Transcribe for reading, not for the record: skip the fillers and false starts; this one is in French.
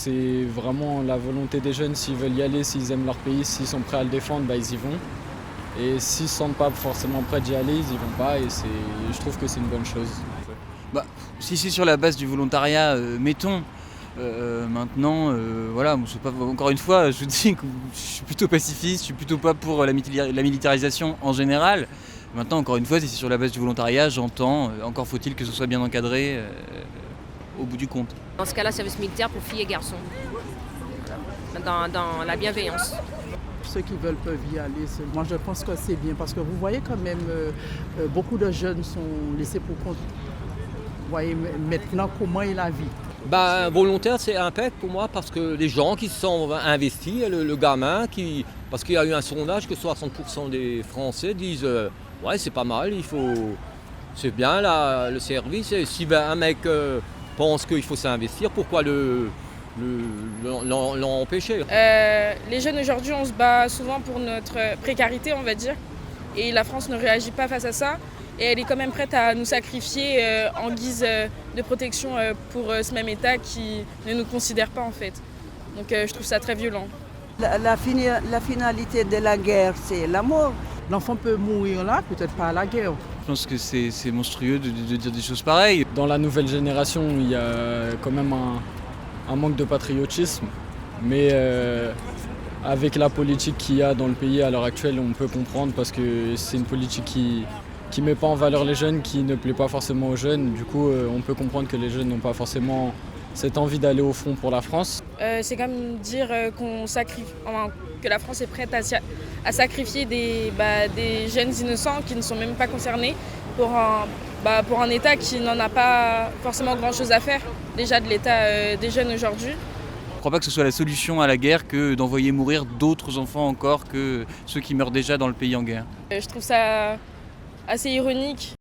c'est vraiment la volonté des jeunes. S'ils veulent y aller, s'ils aiment leur pays, s'ils sont prêts à le défendre, ils y vont. Et s'ils ne se sentent pas forcément prêts d'y aller, ils y vont pas. Et je trouve que c'est une bonne chose. Si c'est sur la base du volontariat, mettons. Maintenant, voilà, encore une fois, je vous dis que je suis plutôt pacifiste, je suis plutôt pas pour la militarisation en général. Maintenant, encore une fois, si c'est sur la base du volontariat, j'entends, encore faut-il que ce soit bien encadré au bout du compte. Dans ce cas-là, service militaire pour filles et garçons, dans la bienveillance. Ceux qui veulent peuvent y aller. Moi, je pense que c'est bien parce que vous voyez quand même, beaucoup de jeunes sont laissés pour compte. Vous voyez maintenant comment est la vie. Volontaire, c'est impec pour moi parce que les gens qui se sont investis, le gamin, parce qu'il y a eu un sondage que 60% des Français disent ouais, c'est pas mal, c'est bien là, le service. Et si un mec pense qu'il faut s'investir, pourquoi l'empêcher? Les jeunes aujourd'hui, on se bat souvent pour notre précarité, on va dire. Et la France ne réagit pas face à ça. Et elle est quand même prête à nous sacrifier en guise de protection pour ce même État qui ne nous considère pas en fait. Donc je trouve ça très violent. La finalité de la guerre, c'est la mort. L'enfant peut mourir là, peut-être pas à la guerre. Je pense que c'est monstrueux de dire des choses pareilles. Dans la nouvelle génération, il y a quand même un manque de patriotisme. Mais avec la politique qu'il y a dans le pays à l'heure actuelle, on peut comprendre parce que c'est une politique qui ne met pas en valeur les jeunes, qui ne plaît pas forcément aux jeunes. Du coup, on peut comprendre que les jeunes n'ont pas forcément cette envie d'aller au front pour la France. C'est comme dire que la France est prête à sacrifier des jeunes innocents qui ne sont même pas concernés pour un État qui n'en a pas forcément grand-chose à faire déjà de l'État des jeunes aujourd'hui. Je ne crois pas que ce soit la solution à la guerre que d'envoyer mourir d'autres enfants encore que ceux qui meurent déjà dans le pays en guerre. Je trouve ça assez ironique.